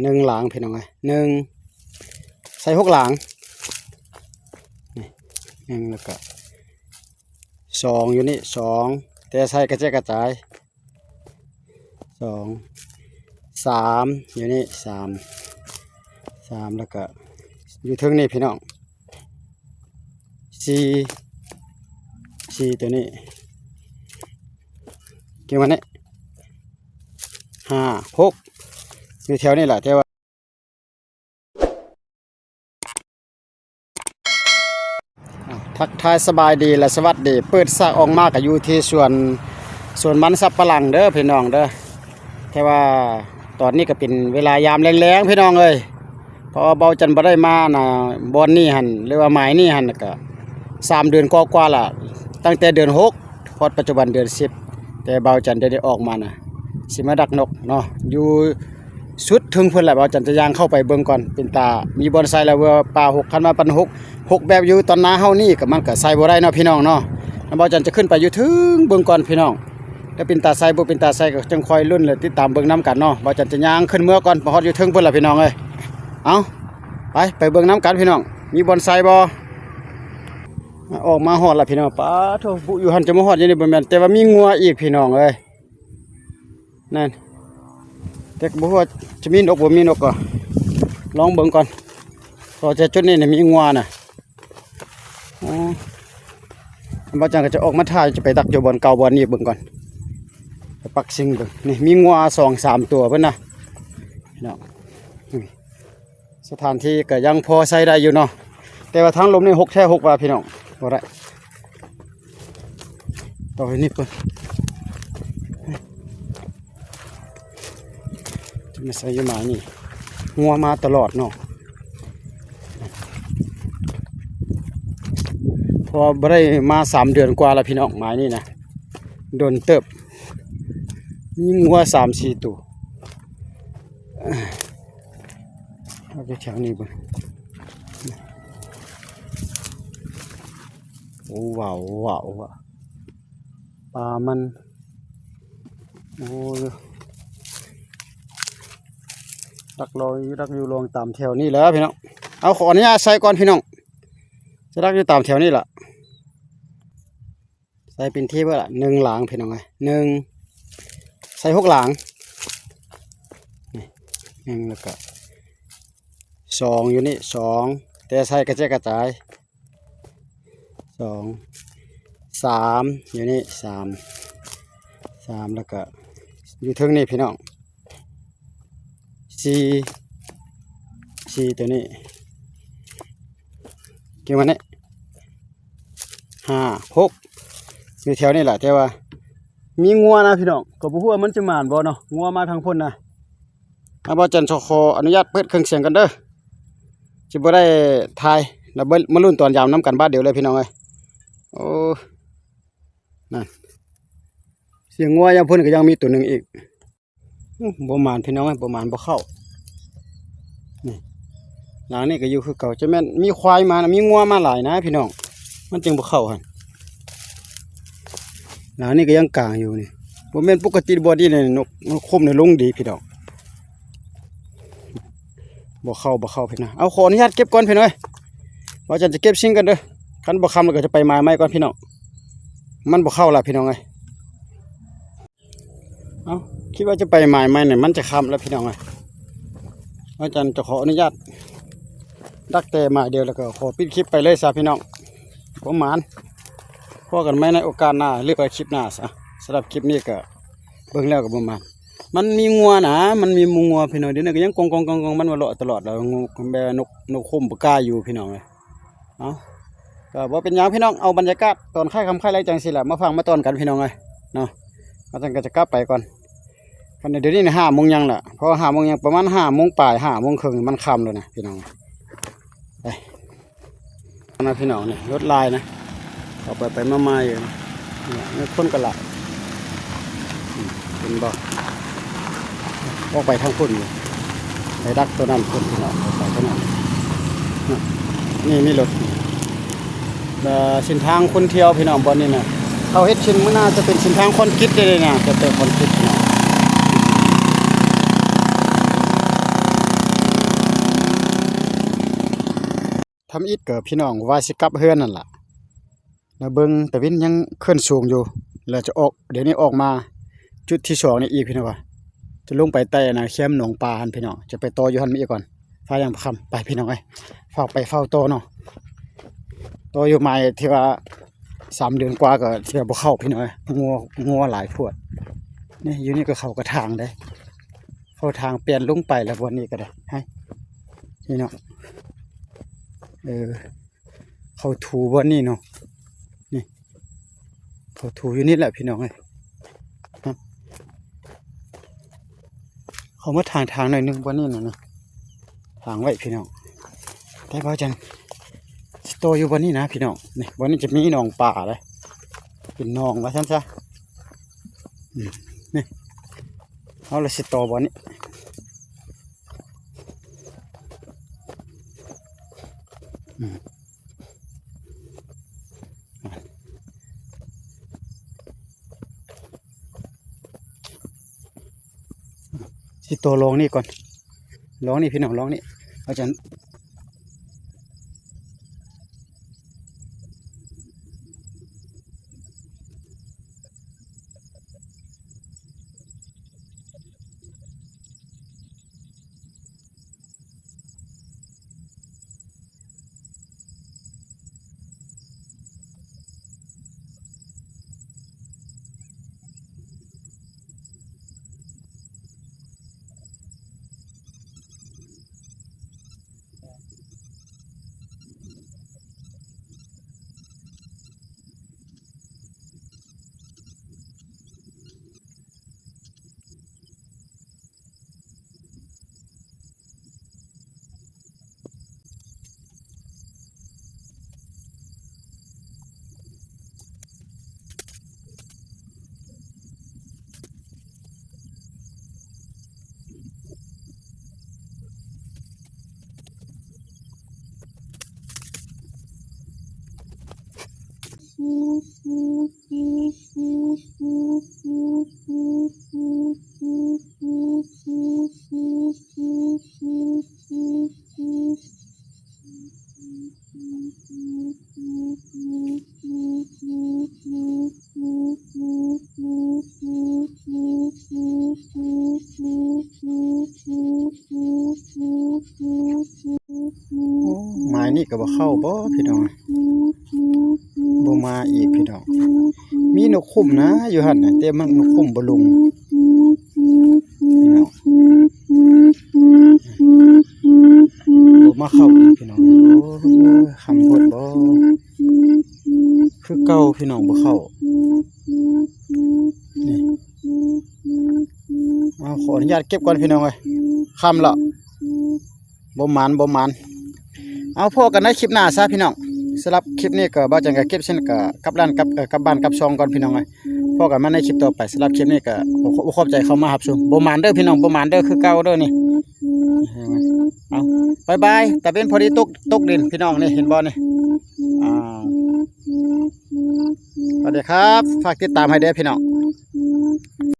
หนึ่งหลังพี่น้องไงหนึ่งใส่6 หลังนี่หนึ่งแล้วก็2อยู่นี่2แต่ใส่กระจาย2 3อยู่นี่3แล้วก็อยู่ถึงนี่พี่น้อง4ตัวนี้เกี่ยวมันนี่5 6อยู่แถวนี้แหละแต่ว่าทักทายสบายดีและสวัสดีเปิดสระออกมากกับอยู่ที่สวนมันสับปะหลังเด้อพี่น้องเด้อแค่ว่าตอนนี้ก็เป็นเวลายามแรงๆพี่น้องเอ้ยเพราะเบาจันบ่ได้มานะบอนนี่หันหรือว่าหมายนี่หันก็3 เดือนกว่าๆล่ะตั้งแต่เดือน6พอดปัจจุบันเดือน10แต่เบาจันได้ออกมานะสิมาดักนกเนาะอยู่สุดถึงเพิ่นแหละเบาจันจะย่างเข้าไปเบิ่งก่อนเป็นตามีบอนไซแล้วว่าปลา6คันมาปัน6แบบอยู่ตอนหน้าเฮานี่ก็มันก็ใส่บ่ได้เนาะพี่น้องเนาะแล้วเบาจันจะขึ้นไปอยู่ถึงเบิ่งก่อนพี่น้องแล้วเป็นตาใส่บ่เป็นตาใส่ก็จังคอยลุ้นเลยติดตามเบิ่งนํกันเนาะเบาจันจะย่างขึ้นเมื่อก่อนพอฮอดอยู่ถึงเพิ่นล่ะพี่น้องเอ้ยเอาไปเบิ่งนํกันพี่น้องมีบอนไซบ่ออกมาฮอดล่ะพี่น้องป้าโธ่บุอยู่หั่นจะมาฮอดอยู่นี่บ่แม่นแต่ว่ามีงัวอีกพี่น้องเอ้ยนั่นแต่บ่ฮู้ว่าจะมีนกบ่มีนกก็ลองเบิ่งก่อนพอจะจุดนี้เนี่ยมีงัวน่ะอ๋อบ่จังก็จะออกมาถ่ายจะไปดักอยู่บนเก่าบนนี้เบิ่งก่อนไปปักซิงเบิ่งนี่มีงัว2-3 ตัวเพิ่นน่ะพี่น้องสถานที่ก็ยังพอใช้ได้อยู่เนาะแต่ว่าทางลมนี่6แท้6ว่าพี่น้องบ่ได้ต่อไปนี่เพิ่นจะมาใส่อยู่หมานี่งัวมาตลอดเนาะพอบ่ได้มา3 เดือนกว่าแล้วพี่น้องหมายนี่นะโดนเติบมีงัว3-4 ตัวเอาไปแถวนี้บ่โอ้ว้าวปลามันโอ้ดักอยู่ลงตามแถวนี้แล้วพี่น้องเอาขออนุญาตใส่ก่อนพี่น้องจะดักอยู่ตามแถวนี้ล่ะใส่เป็นที่เพื่อละ1 หลังพี่น้องไง1ใส่6 หลังนี่1แล้วก็2อยู่นี่2แต่ใส่กระจาย2 3อยู่นี่3แล้วก็อยู่ถึงนี่พี่น้อง4ตัวนี้เกี่ยวมันนี่5 6อยู่แถวนี้แหละแต่ว่ามีงัวนะพี่น้องก็บ่ฮู้ว่ามันจะหมานบ่เนาะงัวมาทางพุ่นนะบ่จันขออนุญาตเปิดเครื่องเสียงกันเด้อสิบ่ได้ถ่ายแล้วมาลุ้นตอนยามน้ำกันบ้านเดียวเลยพี่น้องเอ้ยโอ้นั่นเสียงงัวยามพุ่นก็ยังมีตัวหนึ่งอีกบ่หมานพี่น้องเอ้ยบ่หมานบ่เข้านี่หลังนี้ก็อยู่คือเก่าจะแม่นมีควายมานะมีงัวมาหลายนะพี่น้องมันจึงบ่เข้าหั่นหลังนี้ก็ยังกลางอยู่นี่บ่แม่นปกติบ่ดีเลยนกคมในลงดีพี่น้องบ่เข้าพี่น้องเอาขออนุญาตเก็บก่อนพี่น้อยว่าจะเก็บซิงกันเด้อคันบ่คำแล้วก็จะไปไม้ก่อนพี่น้องมันบ่เข้าล่ะพี่น้องเอ้ยเอาคิดว่าจะไปไม้เนี่ยมันจะคำแล้วพี่น้องเอ้ยอาจารย์จะขออนุญาตดักแต่มาเดียวแล้วก็ขอปิดคลิปไปเลยซะพี่น้องผมหมานพอกันไหมในโอกาสหน้าหรือไปคลิปหน้าซะสำหรับคลิปนี้ก็เบิ่งแล้วก็ประมาณมันมีงัวนะมันมีงัวพี่น้องเดี๋ยวนี้ก็ยังกองมันมาเลาะตลอดแล้วงูแบบนกคุ้มปกาอยู่พี่น้องเลยเอาก็บ่เป็นอย่างพี่น้องเอาบรรยากาศตอนค่ายคำค่ายไรจังสิแหละมาฟังมาตอนกันพี่น้องเลยเนาะอาจารย์ก็จะกลับไปก่อนกันเดี๋ยวนี้5 โมงยังแหละเพราะ5 โมงยังประมาณ5 โมงปลาย5 โมงครึ่งมันค่ำเลยนะพี่น้องไปนะพี่น้องเนี่ยรถลายนะต่อไปมาอยู่เนี่ยคนกันละเป็นบ่ออกไปทางพุ่นอยู่ไปดักตัวนั้นพุ่นพี่น้องไปตัวนั้นนี่มีรถเส้นทางคนเที่ยวพี่น้องบนนี่นะเขาเฮ็ดชิ้นมันน่าจะเป็นเส้นทางคอนกรีตเลยนะจะเป็นคอนกรีต ำอิฐก็พี่น้องว่าสิกลับเฮือนนั่นล่ะแล้วเบิ่งตะวินยังขึ้นสูงอยู่แล้วจะออกเดี๋ยวนี้ออกมาจุดที่2นี่อีกพี่น้องว่าจะลงไปใต้น่ะเข้มหนองปลาหั่นพี่น้องจะไปต่ออยู่หั่นมีอีกก่อนฟ้ายังค่ำไปพี่น้องเอ้ยเฝ้าไปเฝ้าต่อเนาะต่ออยู่ใหม่ที่ว่า3 เดือนกว่าก็ที่ว่าบ่เข้าพี่น้องเอ้ยงัวหลายพวดนี่อยู่นี่ก็เข้ากระถางได้เข้าทางเปลี่ยนลงไปแล้ววันนี้ก็ได้ให้พี่น้องเขาถูวันนี้เนาะนี่เขาถูอยู่นี่แหละพี่น้องเอ้ยเขามาทางหน่อยนึงวันนี้นะทางไว้พี่น้องแต่ว่าจันสโตอยู่วันนี้นะพี่น้องนี่วันนี้จะมีหนองป่าเลยเป็นหนองว่าฉันซะนี่เอาละสโตวันนี้สิโตลองนี่ก่อนลองนี่พี่น้องลองนี่อาจารย์ไม้นี่ก็บ่เข้าบ่พี่น้องบ่มาอีกพี่น้องมีนกคุ้มนะอยู่หั่นน่ะแต่มันนกคุ้มบ่ลงพี่น้องบ่มาเข้าอีกพี่น้องโอ้คำโพดบ่คือเก่าพี่น้องบ่เข้านี่ขออนุญาตเก็บก่อนพี่น้องเอ้ยค่ำแล้วบ่หมานเอาพอกันในคลิปหน้าซะพี่น้องสำหรับคลิปนี้ก็บ่จังก็เก็บเช่นก็กลับบ้านกับช่องก่อนพี่น้องเอ้ยพอกันมาในคลิปต่อไปสำหรับคลิปนี้ก็ขอบใจเข้ามารับชมบ่หมานเด้อพี่น้องบ่หมานเด้อคือเก่าเด้อนี่เอาบ๊ายแต่เป็นพอดีตกดินพี่น้องนี่เห็นบ่นี่สวัสดีครับฝากติดตามให้เด้อพี่น้อง